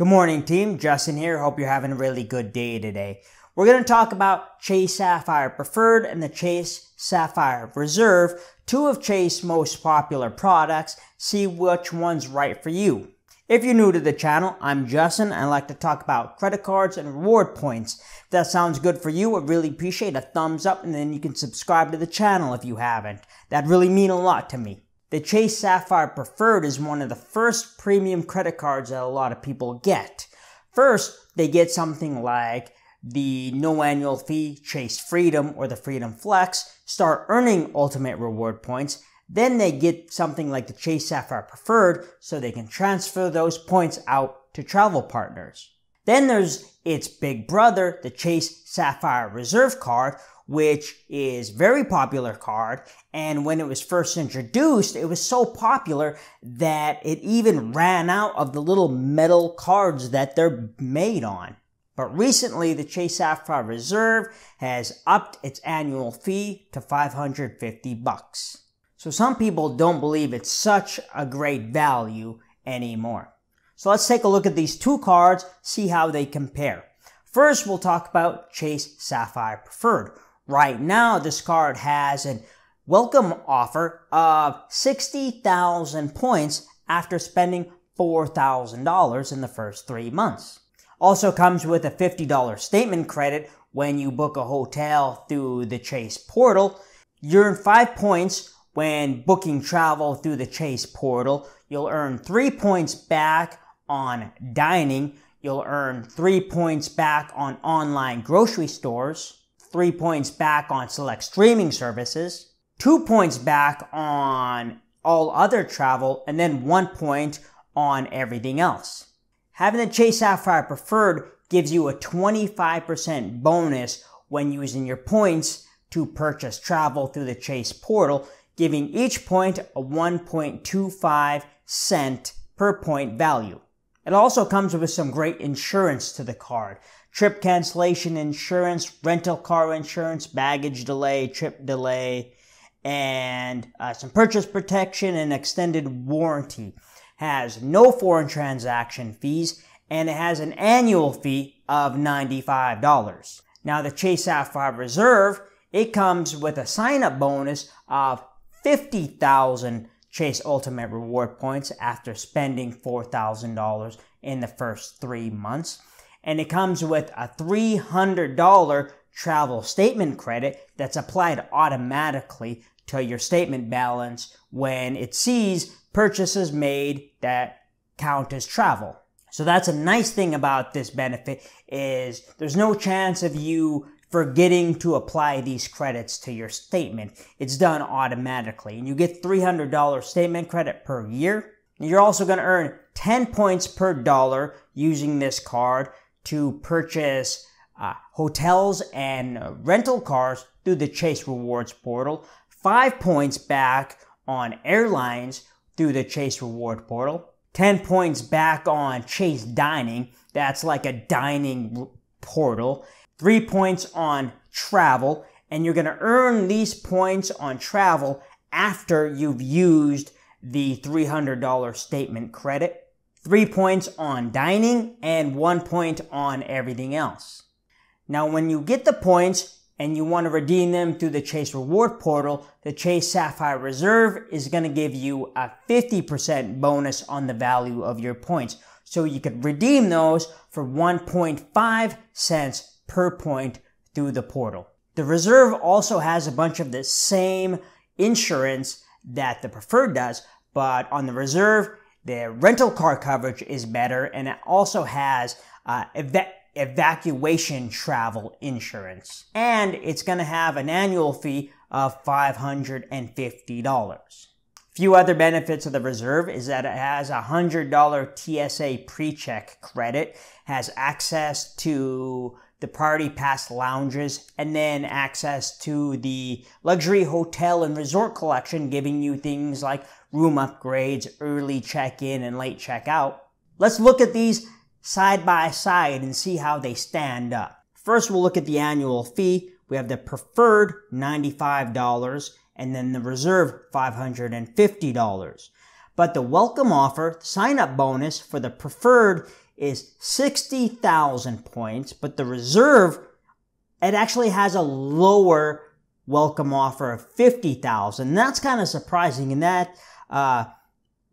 Good morning, team. Justin here. Hope you're having a really good day today. We're going to talk about Chase Sapphire Preferred and the Chase Sapphire Reserve, two of Chase's most popular products. See which one's right for you. If you're new to the channel, I'm Justin. I like to talk about credit cards and reward points. If that sounds good for you, I'd really appreciate a thumbs up, and then you can subscribe to the channel if you haven't. That'd really mean a lot to me. The Chase Sapphire Preferred is one of the first premium credit cards that a lot of people get. First, they get something like the no annual fee Chase Freedom or the Freedom Flex, start earning ultimate reward points. Then they get something like the Chase Sapphire Preferred so they can transfer those points out to travel partners. Then there's its big brother, the Chase Sapphire Reserve card, which is a very popular card, and when it was first introduced, it was so popular that it even ran out of the little metal cards that they're made on. But recently, the Chase Sapphire Reserve has upped its annual fee to $550. So some people don't believe it's such a great value anymore. So let's take a look at these two cards, see how they compare. First, we'll talk about Chase Sapphire Preferred. Right now, this card has a welcome offer of 60,000 points after spending $4,000 in the first 3 months. Also comes with a $50 statement credit when you book a hotel through the Chase portal. You earn 5 points when booking travel through the Chase portal. You'll earn 3 points back on dining. You'll earn 3 points back on online grocery stores. 3 points back on select streaming services, 2 points back on all other travel, and then 1 point on everything else. Having the Chase Sapphire Preferred gives you a 25% bonus when using your points to purchase travel through the Chase portal, giving each point a 1.25 cent per point value. It also comes with some great insurance to the card. Trip cancellation insurance, rental car insurance, baggage delay, trip delay, and some purchase protection and extended warranty. Has no foreign transaction fees, and it has an annual fee of $95. Now the Chase Sapphire Reserve, it comes with a sign-up bonus of 50,000 Chase Ultimate Reward points after spending $4,000 in the first 3 months. And it comes with a $300 travel statement credit that's applied automatically to your statement balance when it sees purchases made that count as travel. So that's a nice thing about this benefit is there's no chance of you forgetting to apply these credits to your statement. It's done automatically, and you get $300 statement credit per year. You're also going to earn 10 points per dollar using this card to purchase hotels and rental cars through the Chase Rewards portal, 5 points back on airlines through the Chase Reward portal, 10 points back on Chase Dining, that's like a dining portal, 3 points on travel, and you're going to earn these points on travel after you've used the $300 statement credit. 3 points on dining, and 1 point on everything else. Now, when you get the points and you want to redeem them through the Chase Reward portal, the Chase Sapphire Reserve is going to give you a 50% bonus on the value of your points. So you could redeem those for 1.5 cents per point through the portal. The Reserve also has a bunch of the same insurance that the Preferred does, but on the Reserve, the rental car coverage is better, and it also has evacuation travel insurance. And it's going to have an annual fee of $550. Few other benefits of the Reserve is that it has a $100 TSA pre-check credit, has access to the Priority Pass lounges, and then access to the luxury hotel and resort collection, giving you things like room upgrades, early check-in, and late check-out. Let's look at these side by side and see how they stand up. First, we'll look at the annual fee. We have the Preferred, $95, and then the Reserve, $550. But the welcome offer, sign-up bonus for the Preferred is 60,000 points, but the Reserve, it actually has a lower welcome offer of 50,000. That's kind of surprising in that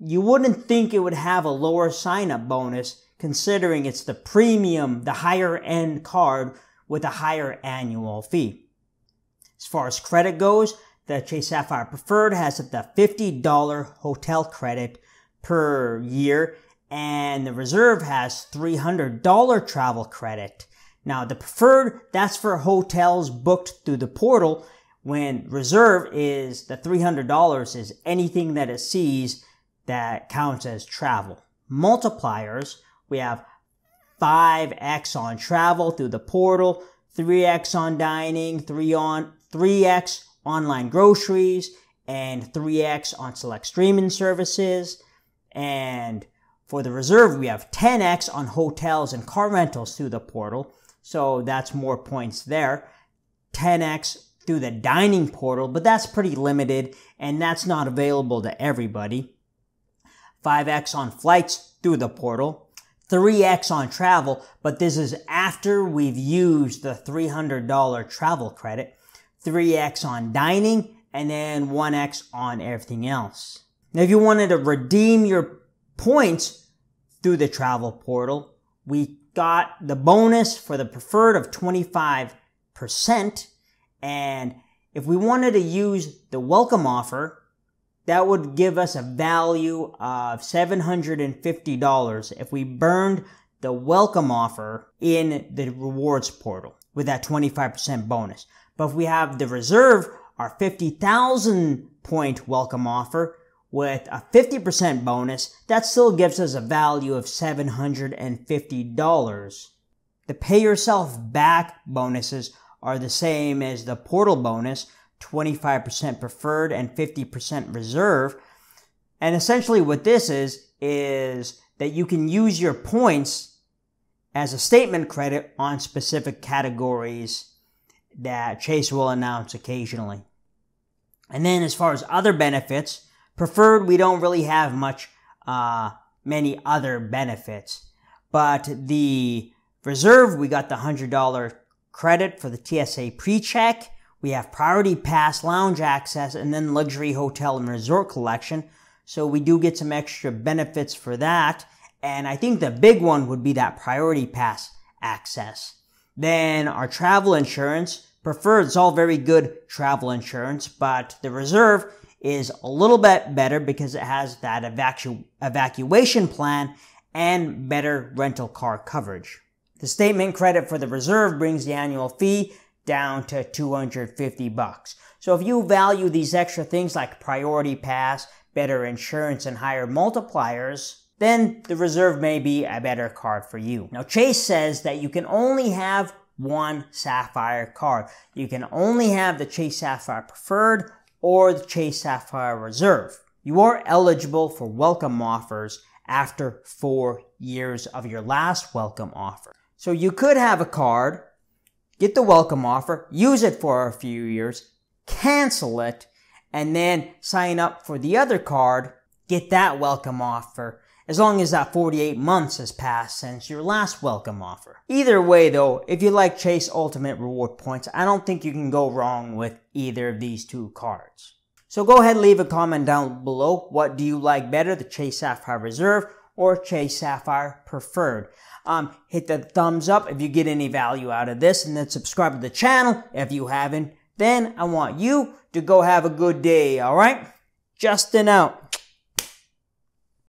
you wouldn't think it would have a lower sign-up bonus considering it's the premium, the higher end card with a higher annual fee. As far as credit goes, the Chase Sapphire Preferred has up to $50 hotel credit per year, and the Reserve has $300 travel credit. Now, the Preferred, that's for hotels booked through the portal, when Reserve is the $300 is anything that it sees that counts as travel. Multipliers, we have 5x on travel through the portal, 3x on dining, 3x online groceries, and 3x on select streaming services. And for the Reserve, we have 10x on hotels and car rentals through the portal. So that's more points there. 10x through the dining portal, but that's pretty limited and that's not available to everybody. 5x on flights through the portal. 3x on travel, but this is after we've used the $300 travel credit. 3x on dining, and then 1x on everything else. Now, if you wanted to redeem your points through the travel portal, we got the bonus for the Preferred of 25%. And if we wanted to use the welcome offer, that would give us a value of $750 if we burned the welcome offer in the rewards portal with that 25% bonus. But if we have the Reserve, our 50,000 point welcome offer with a 50% bonus, that still gives us a value of $750. The pay yourself back bonuses are the same as the portal bonus, 25% Preferred and 50% Reserve. And essentially what this is that you can use your points as a statement credit on specific categories that Chase will announce occasionally. And then as far as other benefits, Preferred, we don't really have many other benefits. But the Reserve, we got the $100 credit for the TSA pre-check. We have priority pass, lounge access, and then luxury hotel and resort collection. So we do get some extra benefits for that. And I think the big one would be that priority pass access. Then our travel insurance, Preferred, it's all very good travel insurance, but the Reserve is a little bit better because it has that evacuation plan and better rental car coverage. The statement credit for the Reserve brings the annual fee down to $250. So if you value these extra things like priority pass, better insurance, and higher multipliers, then the Reserve may be a better card for you. Now, Chase says that you can only have one Sapphire card. You can only have the Chase Sapphire Preferred or the Chase Sapphire Reserve. You are eligible for welcome offers after 4 years of your last welcome offer. So you could have a card, get the welcome offer, use it for a few years, cancel it, and then sign up for the other card, get that welcome offer, as long as that 48 months has passed since your last welcome offer. Either way though, if you like Chase Ultimate Reward Points, I don't think you can go wrong with either of these two cards. So go ahead and leave a comment down below. What do you like better, the Chase Sapphire Reserve or Chase Sapphire Preferred? Hit the thumbs up if you get any value out of this, and then subscribe to the channel if you haven't. Then I want you to go have a good day, alright? Justin out.